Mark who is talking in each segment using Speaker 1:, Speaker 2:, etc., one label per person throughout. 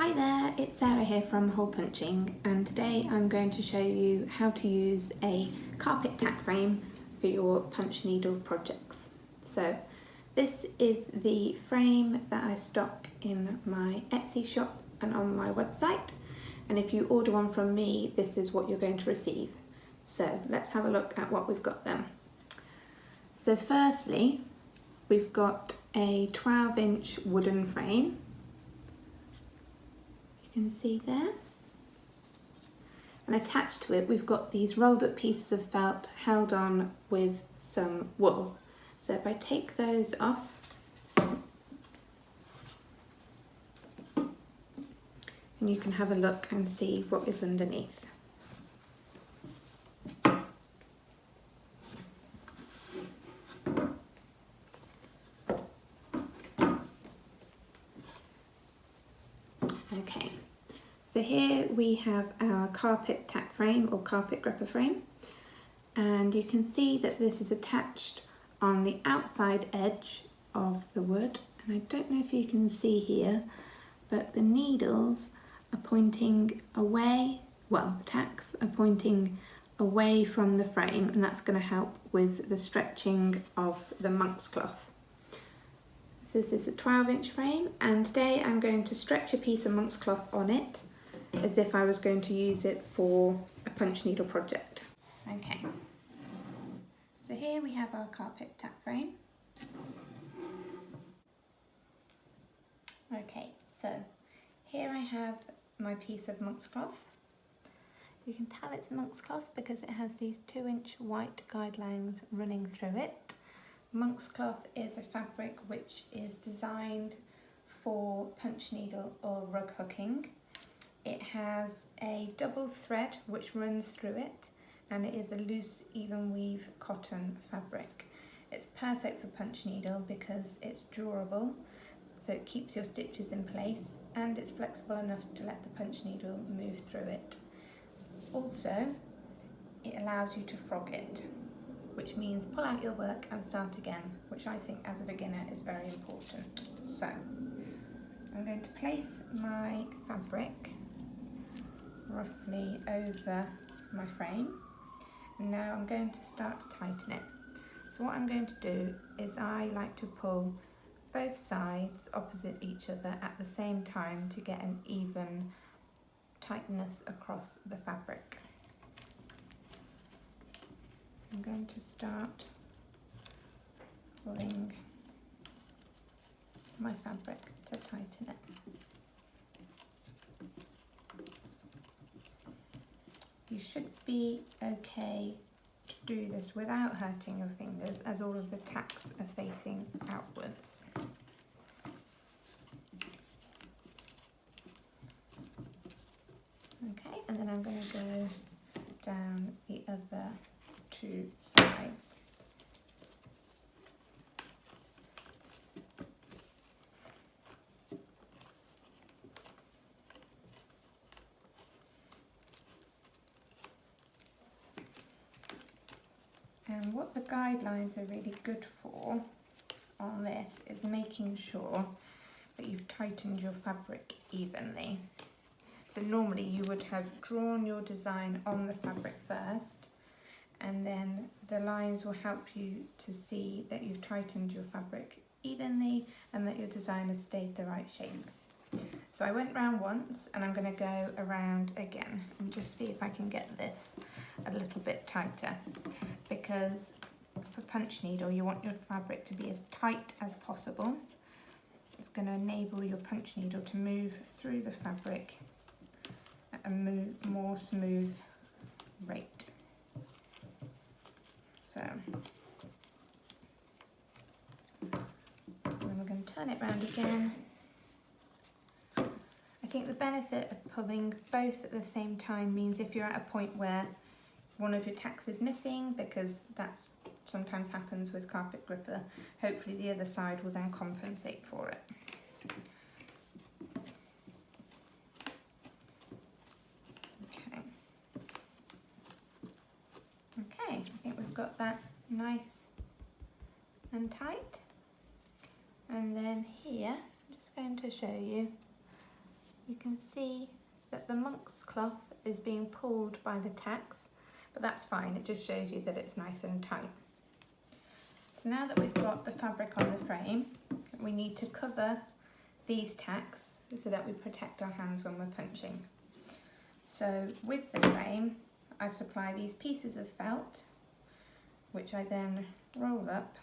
Speaker 1: Hi there, it's Sarah here from Hole Punching, and today I'm going to show you how to use a carpet tack frame for your punch needle projects. So this is the frame that I stock in my Etsy shop and on my website, and if you order one from me, this is what you're going to receive. So let's have a look at what we've got then. So firstly, we've got a 12-inch wooden frame. You can see there, and attached to it we've got these rolled up pieces of felt held on with some wool. So if I take those off, and you can have a look and see what is underneath. Okay. So here we have our carpet tack frame or carpet gripper frame, and you can see that this is attached on the outside edge of the wood, and I don't know if you can see here, but the needles are pointing away, well, the tacks are pointing away from the frame, and that's going to help with the stretching of the monk's cloth. So this is a 12-inch frame, and today I'm going to stretch a piece of monk's cloth on it as if I was going to use it for a punch needle project. Okay, so here we have our carpet tack frame. Okay, so here I have my piece of monk's cloth. You can tell it's monk's cloth because it has these 2-inch white guidelines running through it. Monk's cloth is a fabric which is designed for punch needle or rug hooking. It has a double thread which runs through it, and it is a loose, even weave cotton fabric. It's perfect for punch needle because it's durable, so it keeps your stitches in place, and it's flexible enough to let the punch needle move through it. Also, it allows you to frog it, which means pull out your work and start again, which I think as a beginner is very important. So, I'm going to place my fabric roughly over my frame, and now I'm going to start to tighten it. So what I'm going to do is I like to pull both sides opposite each other at the same time to get an even tightness across the fabric. I'm going to start pulling my fabric to tighten it. You should be okay to do this without hurting your fingers, as all of the tacks are facing outwards. Okay, and then I'm going to go down the other two sides. And what the guidelines are really good for on this is making sure that you've tightened your fabric evenly. So normally you would have drawn your design on the fabric first, and then the lines will help you to see that you've tightened your fabric evenly and that your design has stayed the right shape. So I went round once, and I'm going to go around again and just see if I can get this a little bit tighter, because for punch needle you want your fabric to be as tight as possible. It's going to enable your punch needle to move through the fabric at a more smooth rate. So then we're going to turn it round again. I think the benefit of pulling both at the same time means if you're at a point where one of your tacks is missing, because that's sometimes happens with carpet gripper, hopefully the other side will then compensate for it. Okay, I think we've got that nice and tight. And then here, I'm just going to show you you can see that the monk's cloth is being pulled by the tacks, but that's fine, it just shows you that it's nice and tight. So now that we've got the fabric on the frame, we need to cover these tacks so that we protect our hands when we're punching. So with the frame, I supply these pieces of felt, which I then roll up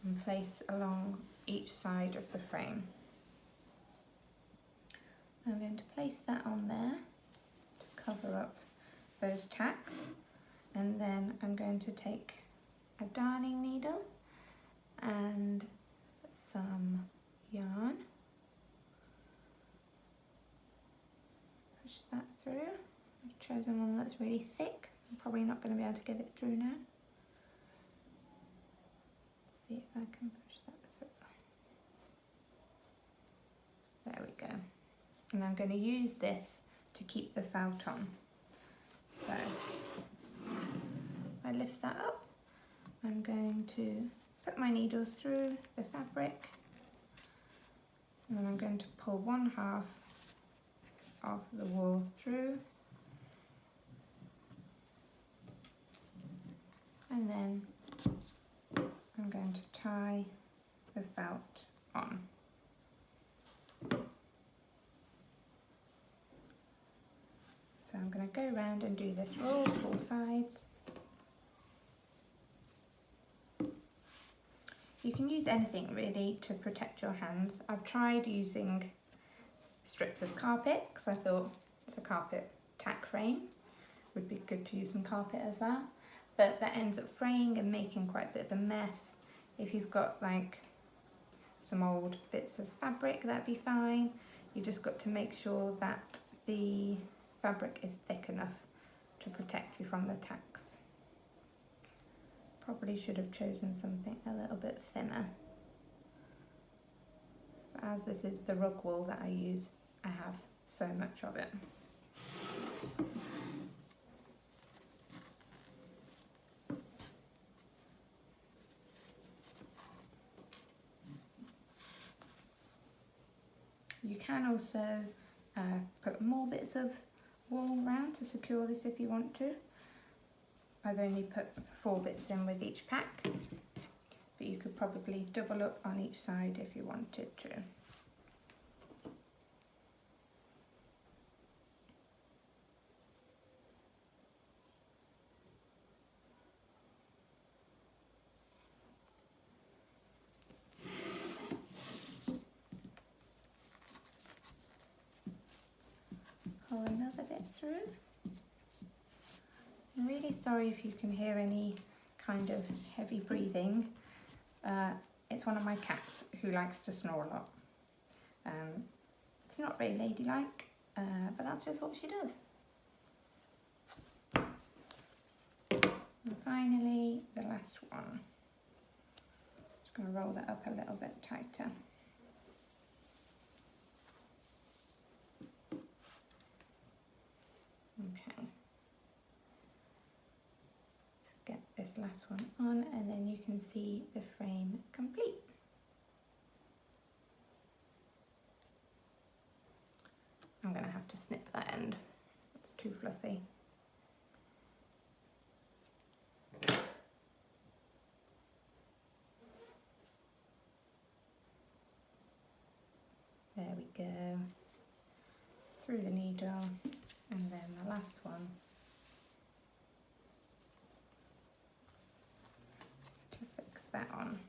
Speaker 1: and place along each side of the frame. I'm going to place that on there to cover up those tacks, and then I'm going to take a darning needle and some yarn, push that through. I've chosen one that's really thick. I'm probably not going to be able to get it through now. Let's see if I can push that through. There we go. And I'm going to use this to keep the felt on. So I lift that up. I'm going to put my needle through the fabric, and then I'm going to pull one half of the wool through, and then I'm going to tie the felt on. So I'm going to go around and do this roll 4 sides. You can use anything really to protect your hands. I've tried using strips of carpet because I thought it's a carpet tack frame. Would be good to use some carpet as well, but that ends up fraying and making quite a bit of a mess. If you've got like some old bits of fabric, that'd be fine. You just got to make sure that the fabric is thick enough to protect you from the tacks. Probably should have chosen something a little bit thinner. But as this is the rug wool that I use, I have so much of it. You can also put more bits of wool around to secure this if you want to. I've only put 4 bits in with each pack, but you could probably double up on each side if you wanted to. Pull another bit through. I'm really sorry if you can hear any kind of heavy breathing. It's one of my cats who likes to snore a lot. It's not very ladylike, but that's just what she does. And finally, the last one. Just going to roll that up a little bit tighter. Okay. Get this last one on, and then you can see the frame complete. I'm going to have to snip that end, it's too fluffy. There we go, through the needle, and then the last one. That on.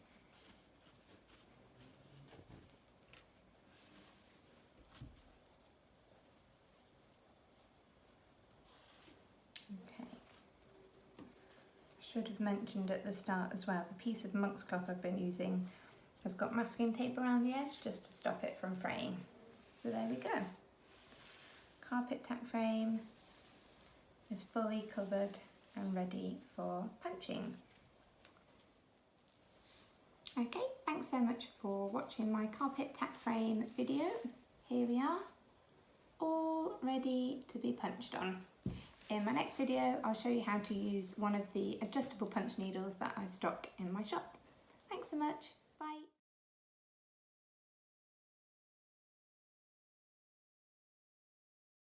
Speaker 1: Okay. I should have mentioned at the start as well, the piece of monk's cloth I've been using has got masking tape around the edge just to stop it from fraying. So there we go. Carpet tack frame is fully covered and ready for punching. Okay, thanks so much for watching my carpet tack frame video. Here we are, all ready to be punched on. In my next video, I'll show you how to use one of the adjustable punch needles that I stock in my shop. Thanks so much, bye.